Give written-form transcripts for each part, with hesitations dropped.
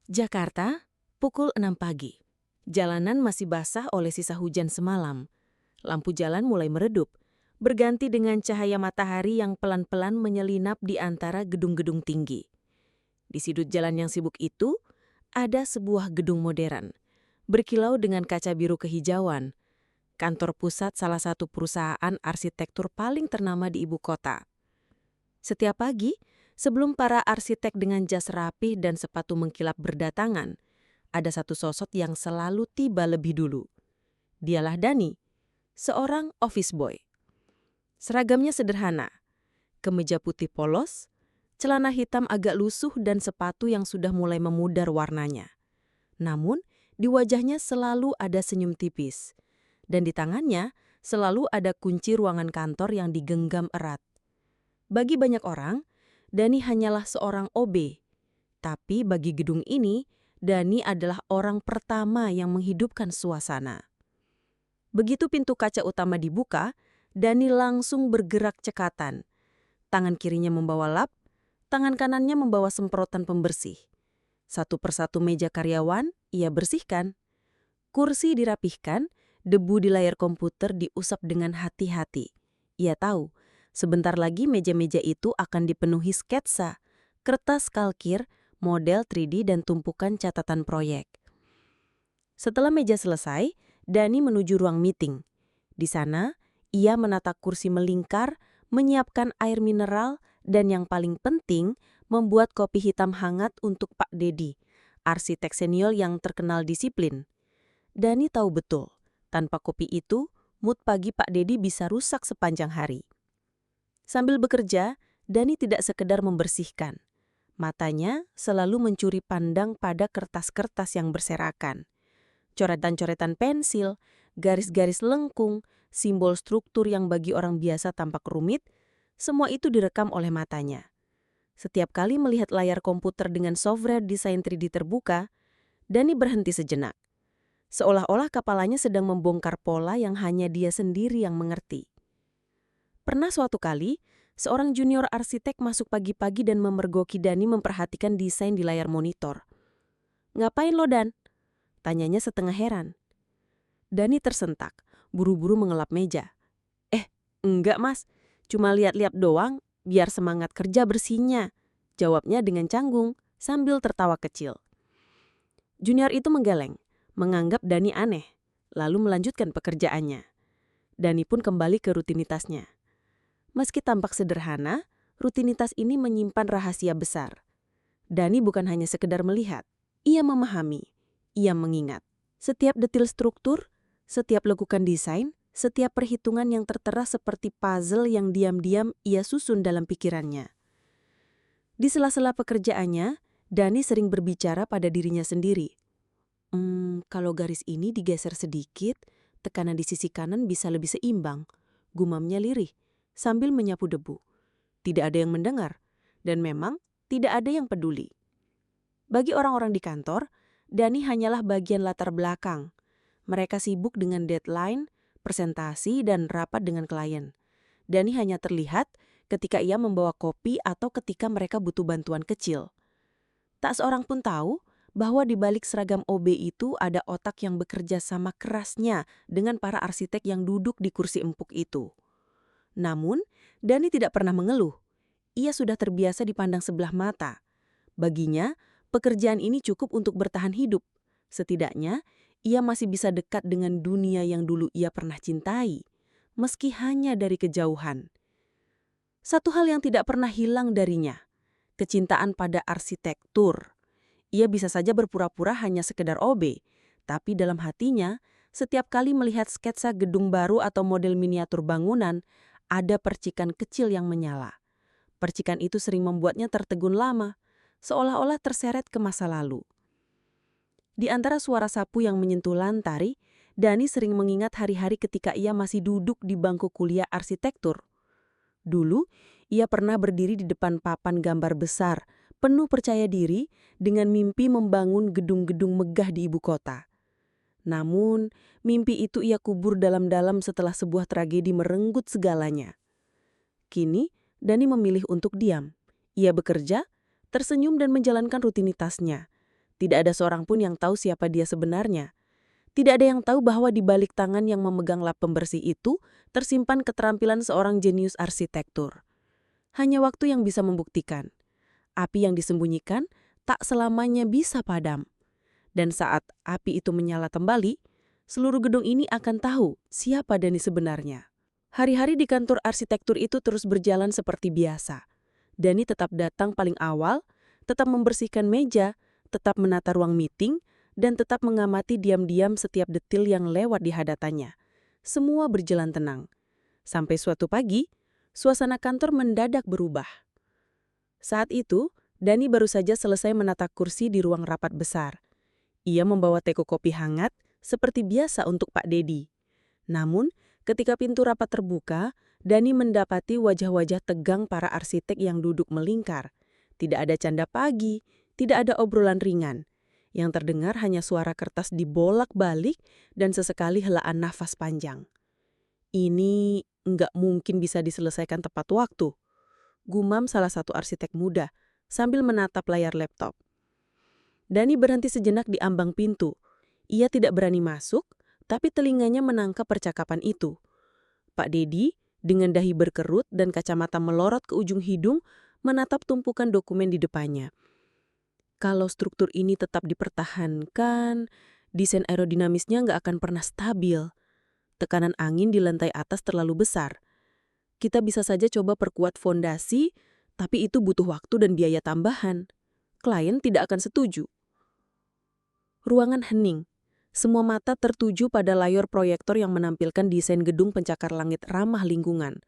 Jakarta, pukul 6 pagi. Jalanan masih basah oleh sisa hujan semalam. Lampu jalan mulai meredup, berganti dengan cahaya matahari yang pelan-pelan menyelinap di antara gedung-gedung tinggi. Di sudut jalan yang sibuk itu, ada sebuah gedung modern, berkilau dengan kaca biru kehijauan, kantor pusat salah satu perusahaan arsitektur paling ternama di ibu kota. Setiap pagi, sebelum para arsitek dengan jas rapih dan sepatu mengkilap berdatangan, ada satu sosok yang selalu tiba lebih dulu. Dialah Dani, seorang office boy. Seragamnya sederhana, kemeja putih polos, celana hitam agak lusuh dan sepatu yang sudah mulai memudar warnanya. Namun, di wajahnya selalu ada senyum tipis. Dan di tangannya selalu ada kunci ruangan kantor yang digenggam erat. Bagi banyak orang, Dani hanyalah seorang OB. Tapi bagi gedung ini, Dani adalah orang pertama yang menghidupkan suasana. Begitu pintu kaca utama dibuka, Dani langsung bergerak cekatan. Tangan kirinya membawa lap, tangan kanannya membawa semprotan pembersih. Satu persatu meja karyawan, ia bersihkan. Kursi dirapihkan, debu di layar komputer diusap dengan hati-hati. Ia tahu, sebentar lagi meja-meja itu akan dipenuhi sketsa, kertas kalkir, model 3D dan tumpukan catatan proyek. Setelah meja selesai, Dani menuju ruang meeting. Di sana, ia menata kursi melingkar, menyiapkan air mineral, dan yang paling penting, membuat kopi hitam hangat untuk Pak Dedi, arsitek senior yang terkenal disiplin. Dani tahu betul, tanpa kopi itu, mood pagi Pak Dedi bisa rusak sepanjang hari. Sambil bekerja, Dani tidak sekedar membersihkan. Matanya selalu mencuri pandang pada kertas-kertas yang berserakan. Coretan-coretan pensil, garis-garis lengkung, simbol struktur yang bagi orang biasa tampak rumit, semua itu direkam oleh matanya. Setiap kali melihat layar komputer dengan software desain 3D terbuka, Dani berhenti sejenak. Seolah-olah kepalanya sedang membongkar pola yang hanya dia sendiri yang mengerti. Pernah suatu kali, seorang junior arsitek masuk pagi-pagi dan memergoki Dani memperhatikan desain di layar monitor. "Ngapain lo, Dan?" tanyanya setengah heran. Dani tersentak, buru-buru mengelap meja. Enggak mas, cuma lihat-lihat doang, biar semangat kerja bersihnya," jawabnya dengan canggung, sambil tertawa kecil. Junior itu menggeleng, menganggap Dani aneh, lalu melanjutkan pekerjaannya. Dani pun kembali ke rutinitasnya. Meski tampak sederhana, rutinitas ini menyimpan rahasia besar. Dani bukan hanya sekedar melihat, ia memahami, ia mengingat. Setiap detil struktur, setiap lekukan desain, setiap perhitungan yang tertera seperti puzzle yang diam-diam ia susun dalam pikirannya. Di sela-sela pekerjaannya, Dani sering berbicara pada dirinya sendiri. Kalau garis ini digeser sedikit, tekanan di sisi kanan bisa lebih seimbang," gumamnya lirih, sambil menyapu debu. Tidak ada yang mendengar, dan memang tidak ada yang peduli. Bagi orang-orang di kantor, Dani hanyalah bagian latar belakang. Mereka sibuk dengan deadline, presentasi, dan rapat dengan klien. Dani hanya terlihat ketika ia membawa kopi atau ketika mereka butuh bantuan kecil. Tak seorang pun tahu bahwa di balik seragam OB itu ada otak yang bekerja sama kerasnya dengan para arsitek yang duduk di kursi empuk itu. Namun, Dani tidak pernah mengeluh. Ia sudah terbiasa dipandang sebelah mata. Baginya, pekerjaan ini cukup untuk bertahan hidup. Setidaknya, ia masih bisa dekat dengan dunia yang dulu ia pernah cintai, meski hanya dari kejauhan. Satu hal yang tidak pernah hilang darinya, kecintaan pada arsitektur. Ia bisa saja berpura-pura hanya sekedar OB, tapi dalam hatinya, setiap kali melihat sketsa gedung baru atau model miniatur bangunan, ada percikan kecil yang menyala. Percikan itu sering membuatnya tertegun lama, seolah-olah terseret ke masa lalu. Di antara suara sapu yang menyentuh lantai, Dani sering mengingat hari-hari ketika ia masih duduk di bangku kuliah arsitektur. Dulu, ia pernah berdiri di depan papan gambar besar, penuh percaya diri dengan mimpi membangun gedung-gedung megah di ibu kota. Namun, mimpi itu ia kubur dalam-dalam setelah sebuah tragedi merenggut segalanya. Kini, Dani memilih untuk diam. Ia bekerja, tersenyum dan menjalankan rutinitasnya. Tidak ada seorang pun yang tahu siapa dia sebenarnya. Tidak ada yang tahu bahwa di balik tangan yang memegang lap pembersih itu tersimpan keterampilan seorang jenius arsitektur. Hanya waktu yang bisa membuktikan. Api yang disembunyikan tak selamanya bisa padam. Dan saat api itu menyala kembali, seluruh gedung ini akan tahu siapa Dani sebenarnya. Hari-hari di kantor arsitektur itu terus berjalan seperti biasa. Dani tetap datang paling awal, tetap membersihkan meja, tetap menata ruang meeting, dan tetap mengamati diam-diam setiap detil yang lewat di hadapannya. Semua berjalan tenang. Sampai suatu pagi, suasana kantor mendadak berubah. Saat itu, Dani baru saja selesai menata kursi di ruang rapat besar. Ia membawa teko kopi hangat, seperti biasa untuk Pak Dedi. Namun, ketika pintu rapat terbuka, Dani mendapati wajah-wajah tegang para arsitek yang duduk melingkar. Tidak ada canda pagi, tidak ada obrolan ringan. Yang terdengar hanya suara kertas dibolak-balik dan sesekali helaan nafas panjang. Ini nggak mungkin bisa diselesaikan tepat waktu, gumam salah satu arsitek muda sambil menatap layar laptop. Dani berhenti sejenak di ambang pintu. Ia tidak berani masuk, tapi telinganya menangkap percakapan itu. Pak Dedi, dengan dahi berkerut dan kacamata melorot ke ujung hidung, menatap tumpukan dokumen di depannya. Kalau struktur ini tetap dipertahankan, desain aerodinamisnya nggak akan pernah stabil. Tekanan angin di lantai atas terlalu besar. Kita bisa saja coba perkuat fondasi, tapi itu butuh waktu dan biaya tambahan. Klien tidak akan setuju. Ruangan hening. Semua mata tertuju pada layar proyektor yang menampilkan desain gedung pencakar langit ramah lingkungan.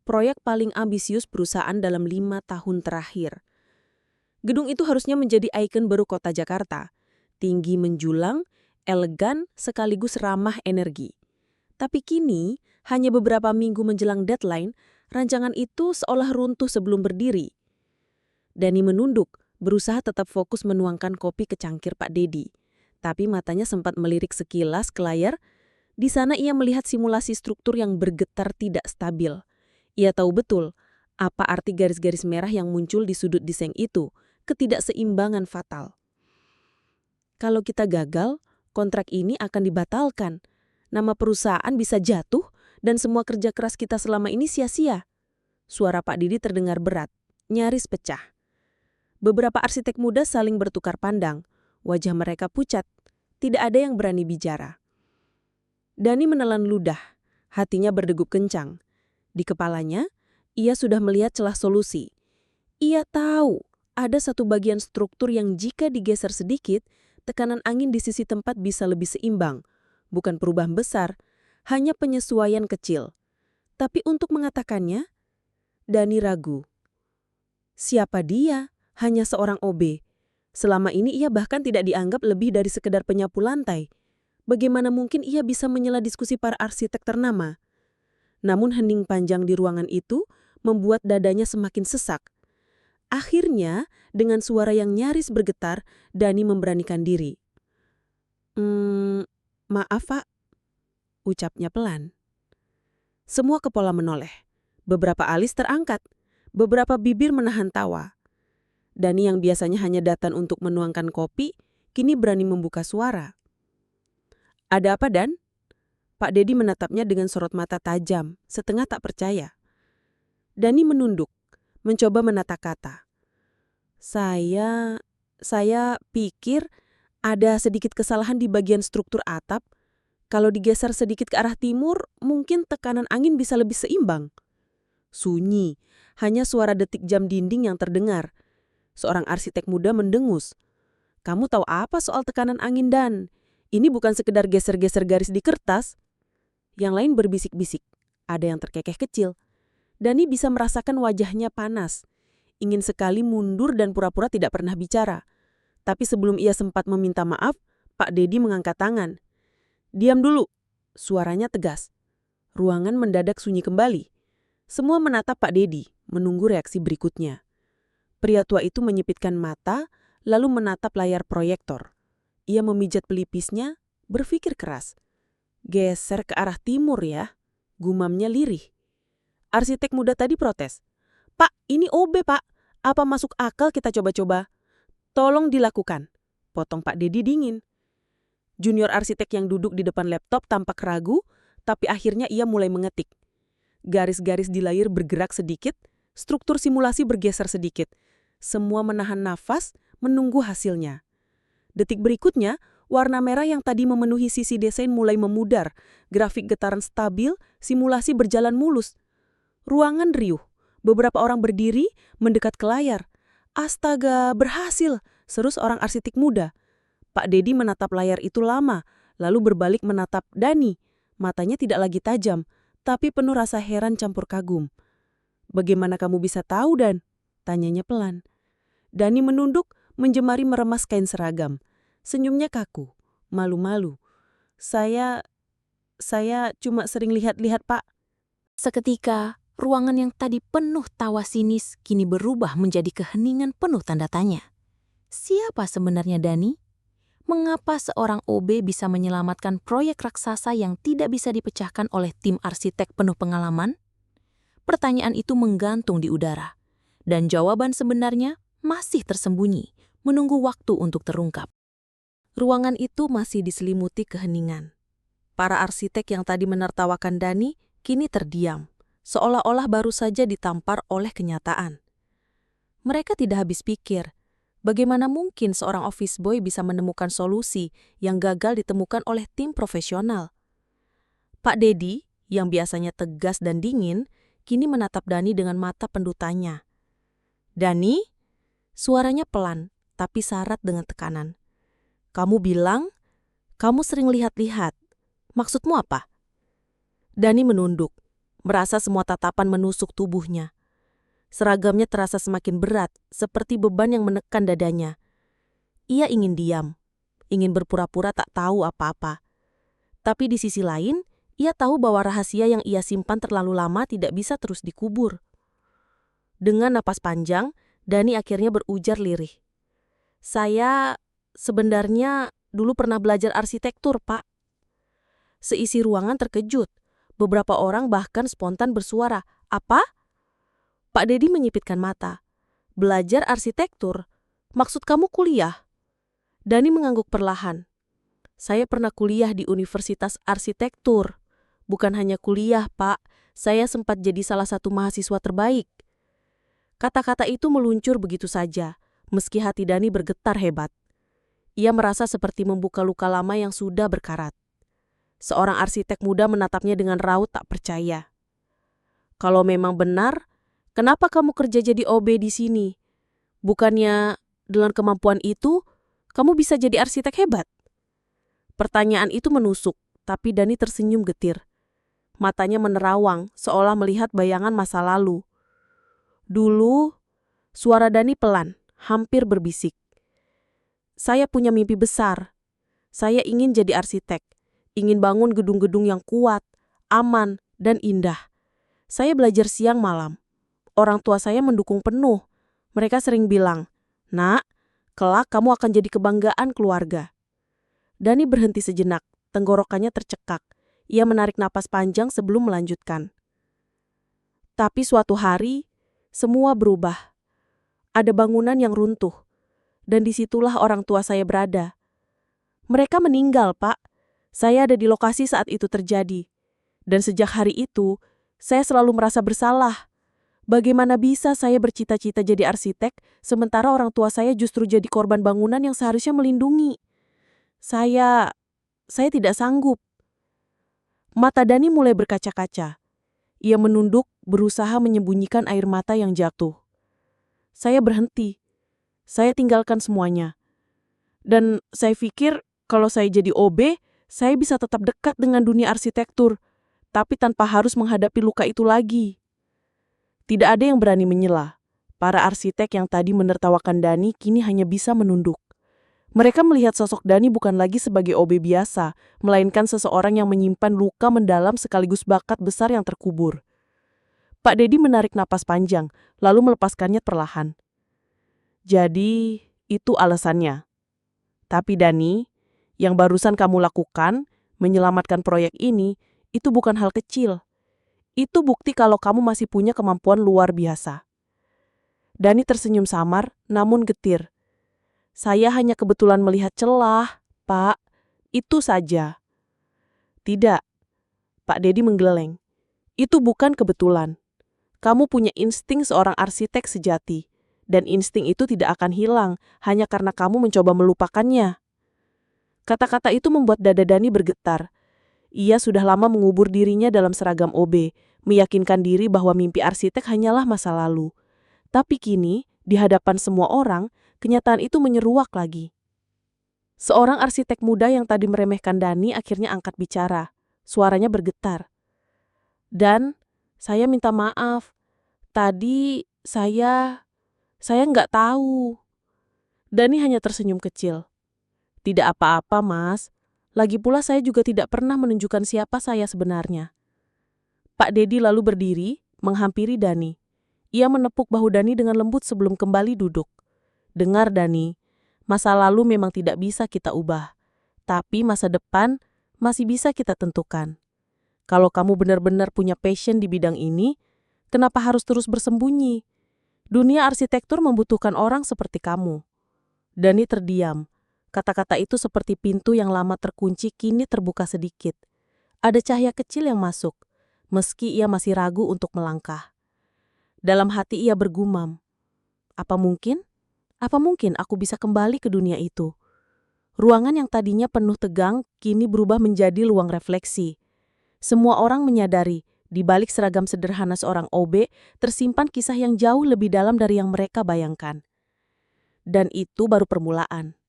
Proyek paling ambisius perusahaan dalam 5 tahun terakhir. Gedung itu harusnya menjadi ikon baru kota Jakarta. Tinggi menjulang, elegan, sekaligus ramah energi. Tapi kini, hanya beberapa minggu menjelang deadline, rancangan itu seolah runtuh sebelum berdiri. Dani menunduk, berusaha tetap fokus menuangkan kopi ke cangkir Pak Dedi. Tapi matanya sempat melirik sekilas ke layar. Di sana ia melihat simulasi struktur yang bergetar tidak stabil. Ia tahu betul apa arti garis-garis merah yang muncul di sudut desain itu. Ketidakseimbangan fatal. Kalau kita gagal, kontrak ini akan dibatalkan. Nama perusahaan bisa jatuh dan semua kerja keras kita selama ini sia-sia. Suara Pak Dedi terdengar berat, nyaris pecah. Beberapa arsitek muda saling bertukar pandang. Wajah mereka pucat. Tidak ada yang berani bicara. Dani menelan ludah. Hatinya berdegup kencang. Di kepalanya, ia sudah melihat celah solusi. Ia tahu ada satu bagian struktur yang jika digeser sedikit, tekanan angin di sisi tempat bisa lebih seimbang. Bukan perubahan besar, hanya penyesuaian kecil. Tapi untuk mengatakannya, Dani ragu. Siapa dia? Hanya seorang OB. Selama ini ia bahkan tidak dianggap lebih dari sekedar penyapu lantai. Bagaimana mungkin ia bisa menyela diskusi para arsitek ternama? Namun hening panjang di ruangan itu membuat dadanya semakin sesak. Akhirnya, dengan suara yang nyaris bergetar, Dani memberanikan diri. Maaf, Pak, ucapnya pelan. Semua kepala menoleh. Beberapa alis terangkat. Beberapa bibir menahan tawa. Dani yang biasanya hanya datang untuk menuangkan kopi, kini berani membuka suara. Ada apa, Dan? Pak Dedi menatapnya dengan sorot mata tajam, setengah tak percaya. Dani menunduk, mencoba menata kata. Saya pikir ada sedikit kesalahan di bagian struktur atap. Kalau digeser sedikit ke arah timur, mungkin tekanan angin bisa lebih seimbang. Sunyi, hanya suara detik jam dinding yang terdengar. Seorang arsitek muda mendengus. Kamu tahu apa soal tekanan angin, Dan? Ini bukan sekedar geser-geser garis di kertas. Yang lain berbisik-bisik. Ada yang terkekeh kecil. Dani bisa merasakan wajahnya panas. Ingin sekali mundur dan pura-pura tidak pernah bicara. Tapi sebelum ia sempat meminta maaf, Pak Dedi mengangkat tangan. Diam dulu, suaranya tegas. Ruangan mendadak sunyi kembali. Semua menatap Pak Dedi, menunggu reaksi berikutnya. Pria tua itu menyipitkan mata, lalu menatap layar proyektor. Ia memijat pelipisnya, berpikir keras. Geser ke arah timur ya, gumamnya lirih. Arsitek muda tadi protes. Pak, ini OB, Pak. Apa masuk akal kita coba-coba? Tolong dilakukan. potong Pak Dedi dingin. Junior arsitek yang duduk di depan laptop tampak ragu, tapi akhirnya ia mulai mengetik. Garis-garis di layar bergerak sedikit, struktur simulasi bergeser sedikit. Semua menahan nafas, menunggu hasilnya. Detik berikutnya, warna merah yang tadi memenuhi sisi desain mulai memudar. Grafik getaran stabil, simulasi berjalan mulus. Ruangan riuh. Beberapa orang berdiri, mendekat ke layar. Astaga, berhasil, seru seorang arsitek muda. Pak Dedi menatap layar itu lama, lalu berbalik menatap Dani. Matanya tidak lagi tajam, tapi penuh rasa heran campur kagum. "Bagaimana kamu bisa tahu, Dan?" tanyanya pelan. Dani menunduk, menjemari meremas kain seragam. Senyumnya kaku, malu-malu. Saya cuma sering lihat-lihat, Pak." Seketika, ruangan yang tadi penuh tawa sinis kini berubah menjadi keheningan penuh tanda tanya. Siapa sebenarnya Dani? Mengapa seorang OB bisa menyelamatkan proyek raksasa yang tidak bisa dipecahkan oleh tim arsitek penuh pengalaman? Pertanyaan itu menggantung di udara, dan jawaban sebenarnya masih tersembunyi, menunggu waktu untuk terungkap. Ruangan itu masih diselimuti keheningan. Para arsitek yang tadi menertawakan Dani kini terdiam, seolah-olah baru saja ditampar oleh kenyataan. Mereka tidak habis pikir, bagaimana mungkin seorang office boy bisa menemukan solusi yang gagal ditemukan oleh tim profesional. Pak Dedi, yang biasanya tegas dan dingin, kini menatap Dani dengan mata penuh tanya. "Dani?" Suaranya pelan, tapi syarat dengan tekanan. "Kamu bilang, kamu sering lihat-lihat. Maksudmu apa?" Dani menunduk, merasa semua tatapan menusuk tubuhnya. Seragamnya terasa semakin berat, seperti beban yang menekan dadanya. Ia ingin diam, ingin berpura-pura tak tahu apa-apa. Tapi di sisi lain, ia tahu bahwa rahasia yang ia simpan terlalu lama tidak bisa terus dikubur. Dengan napas panjang, Dani akhirnya berujar lirih. "Saya sebenarnya dulu pernah belajar arsitektur, Pak." Seisi ruangan terkejut. Beberapa orang bahkan spontan bersuara, "Apa?" Pak Dedi menyipitkan mata. "Belajar arsitektur? Maksud kamu kuliah?" Dani mengangguk perlahan. "Saya pernah kuliah di Universitas Arsitektur. Bukan hanya kuliah, Pak. Saya sempat jadi salah satu mahasiswa terbaik." Kata-kata itu meluncur begitu saja, meski hati Dani bergetar hebat. Ia merasa seperti membuka luka lama yang sudah berkarat. Seorang arsitek muda menatapnya dengan raut tak percaya. "Kalau memang benar, kenapa kamu kerja jadi OB di sini? Bukannya dengan kemampuan itu, kamu bisa jadi arsitek hebat?" Pertanyaan itu menusuk, tapi Dani tersenyum getir. Matanya menerawang, seolah melihat bayangan masa lalu. Dulu, suara Dani pelan, hampir berbisik. "Saya punya mimpi besar. Saya ingin jadi arsitek, ingin bangun gedung-gedung yang kuat, aman, dan indah. Saya belajar siang malam. Orang tua saya mendukung penuh. Mereka sering bilang, 'Nak, kelak kamu akan jadi kebanggaan keluarga.'" Dani berhenti sejenak, tenggorokannya tercekak. Ia menarik napas panjang sebelum melanjutkan. "Tapi suatu hari, semua berubah. Ada bangunan yang runtuh, dan disitulah orang tua saya berada. Mereka meninggal, Pak. Saya ada di lokasi saat itu terjadi. Dan sejak hari itu, saya selalu merasa bersalah. Bagaimana bisa saya bercita-cita jadi arsitek, sementara orang tua saya justru jadi korban bangunan yang seharusnya melindungi. Saya tidak sanggup." Mata Dani mulai berkaca-kaca. Ia menunduk, berusaha menyembunyikan air mata yang jatuh. "Saya berhenti. Saya tinggalkan semuanya. Dan saya pikir kalau saya jadi OB, saya bisa tetap dekat dengan dunia arsitektur, tapi tanpa harus menghadapi luka itu lagi." Tidak ada yang berani menyela. Para arsitek yang tadi menertawakan Dani kini hanya bisa menunduk. Mereka melihat sosok Dani bukan lagi sebagai OB biasa, melainkan seseorang yang menyimpan luka mendalam sekaligus bakat besar yang terkubur. Pak Dedi menarik napas panjang, lalu melepaskannya perlahan. "Jadi, itu alasannya. Tapi Dani, yang barusan kamu lakukan, menyelamatkan proyek ini, itu bukan hal kecil. Itu bukti kalau kamu masih punya kemampuan luar biasa." Dani tersenyum samar, namun getir. Saya hanya kebetulan melihat celah, Pak. Itu saja. Tidak, Pak Dedi menggeleng. Itu bukan kebetulan. Kamu punya insting seorang arsitek sejati. Dan insting itu tidak akan hilang hanya karena kamu mencoba melupakannya. Kata-kata itu membuat dada Dani bergetar. Ia sudah lama mengubur dirinya dalam seragam OB, meyakinkan diri bahwa mimpi arsitek hanyalah masa lalu. Tapi kini, di hadapan semua orang, kenyataan itu menyeruak lagi. Seorang arsitek muda yang tadi meremehkan Dani akhirnya angkat bicara. Suaranya bergetar. Dan, saya minta maaf. Tadi, saya nggak tahu. Dani hanya tersenyum kecil. Tidak apa-apa, Mas. Lagi pula saya juga tidak pernah menunjukkan siapa saya sebenarnya. Pak Dedi lalu berdiri, menghampiri Dani. Ia menepuk bahu Dani dengan lembut sebelum kembali duduk. Dengar, Dani, masa lalu memang tidak bisa kita ubah. Tapi masa depan masih bisa kita tentukan. Kalau kamu benar-benar punya passion di bidang ini, kenapa harus terus bersembunyi? Dunia arsitektur membutuhkan orang seperti kamu. Dani terdiam. Kata-kata itu seperti pintu yang lama terkunci kini terbuka sedikit. Ada cahaya kecil yang masuk, meski ia masih ragu untuk melangkah. Dalam hati ia bergumam, Apa mungkin aku bisa kembali ke dunia itu? Ruangan yang tadinya penuh tegang kini berubah menjadi ruang refleksi. Semua orang menyadari, di balik seragam sederhana seorang OB, tersimpan kisah yang jauh lebih dalam dari yang mereka bayangkan. Dan itu baru permulaan.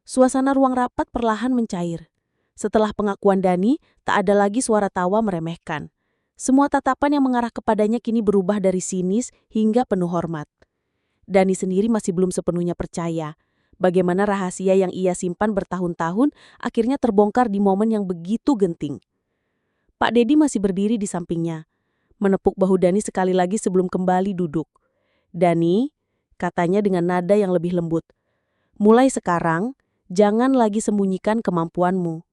Suasana ruang rapat perlahan mencair. Setelah pengakuan Dani, tak ada lagi suara tawa meremehkan. Semua tatapan yang mengarah kepadanya kini berubah dari sinis hingga penuh hormat. Dani sendiri masih belum sepenuhnya percaya bagaimana rahasia yang ia simpan bertahun-tahun akhirnya terbongkar di momen yang begitu genting. Pak Dedi masih berdiri di sampingnya, menepuk bahu Dani sekali lagi sebelum kembali duduk. Dani, katanya dengan nada yang lebih lembut, mulai sekarang, jangan lagi sembunyikan kemampuanmu.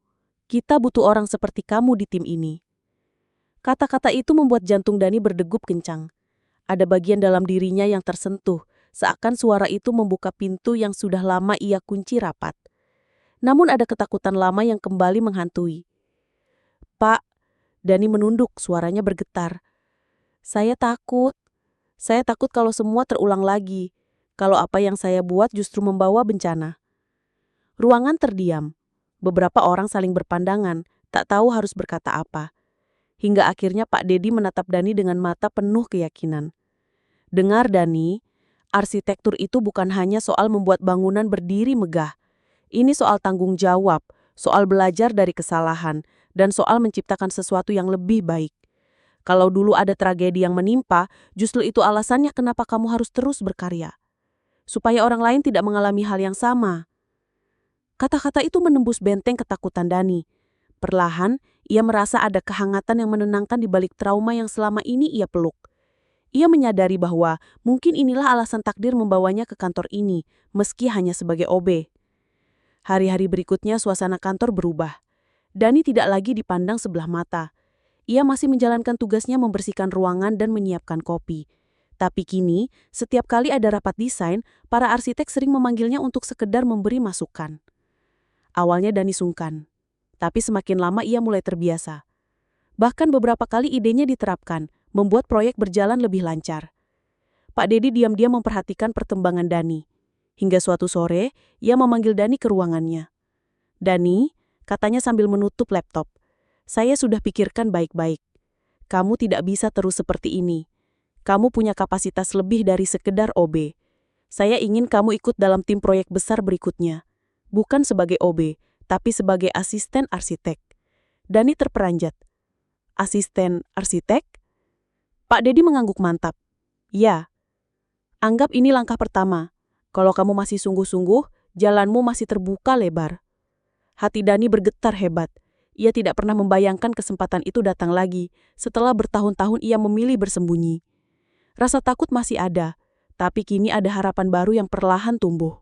Kita butuh orang seperti kamu di tim ini. Kata-kata itu membuat jantung Dani berdegup kencang. Ada bagian dalam dirinya yang tersentuh, seakan suara itu membuka pintu yang sudah lama ia kunci rapat. Namun ada ketakutan lama yang kembali menghantui. Pak, Dani menunduk, suaranya bergetar. Saya takut kalau semua terulang lagi, kalau apa yang saya buat justru membawa bencana. Ruangan terdiam. Beberapa orang saling berpandangan, tak tahu harus berkata apa. Hingga akhirnya Pak Dedi menatap Dani dengan mata penuh keyakinan. Dengar, Dani, arsitektur itu bukan hanya soal membuat bangunan berdiri megah. Ini soal tanggung jawab, soal belajar dari kesalahan, dan soal menciptakan sesuatu yang lebih baik. Kalau dulu ada tragedi yang menimpa, justru itu alasannya kenapa kamu harus terus berkarya. Supaya orang lain tidak mengalami hal yang sama. Kata-kata itu menembus benteng ketakutan Dani. Perlahan, ia merasa ada kehangatan yang menenangkan di balik trauma yang selama ini ia peluk. Ia menyadari bahwa mungkin inilah alasan takdir membawanya ke kantor ini, meski hanya sebagai OB. Hari-hari berikutnya suasana kantor berubah. Dani tidak lagi dipandang sebelah mata. Ia masih menjalankan tugasnya membersihkan ruangan dan menyiapkan kopi. Tapi kini, setiap kali ada rapat desain, para arsitek sering memanggilnya untuk sekedar memberi masukan. Awalnya Dani sungkan, tapi semakin lama ia mulai terbiasa. Bahkan beberapa kali idenya diterapkan, membuat proyek berjalan lebih lancar. Pak Dedi diam-diam memperhatikan perkembangan Dani. Hingga suatu sore, ia memanggil Dani ke ruangannya. Dani, katanya sambil menutup laptop, saya sudah pikirkan baik-baik. Kamu tidak bisa terus seperti ini. Kamu punya kapasitas lebih dari sekedar OB. Saya ingin kamu ikut dalam tim proyek besar berikutnya. Bukan sebagai OB, tapi sebagai asisten arsitek. Dani terperanjat. Asisten arsitek? Pak Dedi mengangguk mantap. Ya. Anggap ini langkah pertama. Kalau kamu masih sungguh-sungguh, jalanmu masih terbuka lebar. Hati Dani bergetar hebat. Ia tidak pernah membayangkan kesempatan itu datang lagi setelah bertahun-tahun ia memilih bersembunyi. Rasa takut masih ada, tapi kini ada harapan baru yang perlahan tumbuh.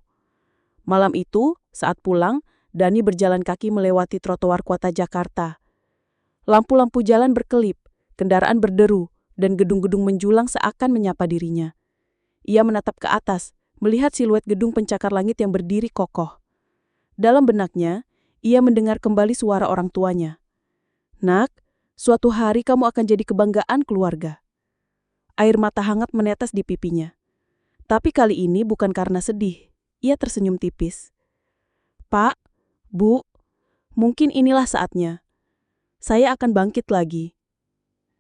Malam itu, saat pulang, Dani berjalan kaki melewati trotoar kota Jakarta. Lampu-lampu jalan berkelip, kendaraan berderu, dan gedung-gedung menjulang seakan menyapa dirinya. Ia menatap ke atas, melihat siluet gedung pencakar langit yang berdiri kokoh. Dalam benaknya, ia mendengar kembali suara orang tuanya. "Nak, suatu hari kamu akan jadi kebanggaan keluarga." Air mata hangat menetes di pipinya. Tapi kali ini bukan karena sedih. Ia tersenyum tipis. "Pak, Bu, mungkin inilah saatnya. Saya akan bangkit lagi."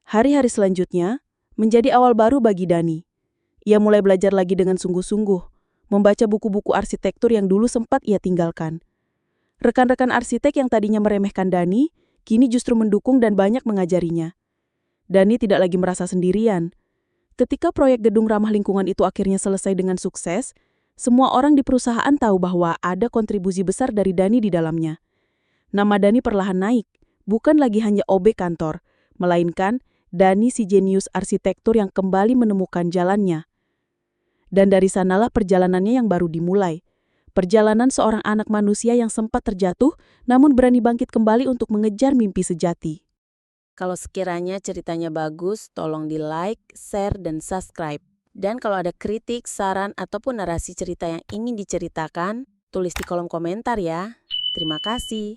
Hari-hari selanjutnya menjadi awal baru bagi Dani. Ia mulai belajar lagi dengan sungguh-sungguh, membaca buku-buku arsitektur yang dulu sempat ia tinggalkan. Rekan-rekan arsitek yang tadinya meremehkan Dani, kini justru mendukung dan banyak mengajarinya. Dani tidak lagi merasa sendirian. Ketika proyek gedung ramah lingkungan itu akhirnya selesai dengan sukses, semua orang di perusahaan tahu bahwa ada kontribusi besar dari Dani di dalamnya. Nama Dani perlahan naik, bukan lagi hanya OB kantor, melainkan Dani si jenius arsitektur yang kembali menemukan jalannya. Dan dari sanalah perjalanannya yang baru dimulai. Perjalanan seorang anak manusia yang sempat terjatuh, namun berani bangkit kembali untuk mengejar mimpi sejati. Kalau sekiranya ceritanya bagus, tolong di-like, share, dan subscribe. Dan kalau ada kritik, saran, ataupun narasi cerita yang ingin diceritakan, tulis di kolom komentar ya. Terima kasih.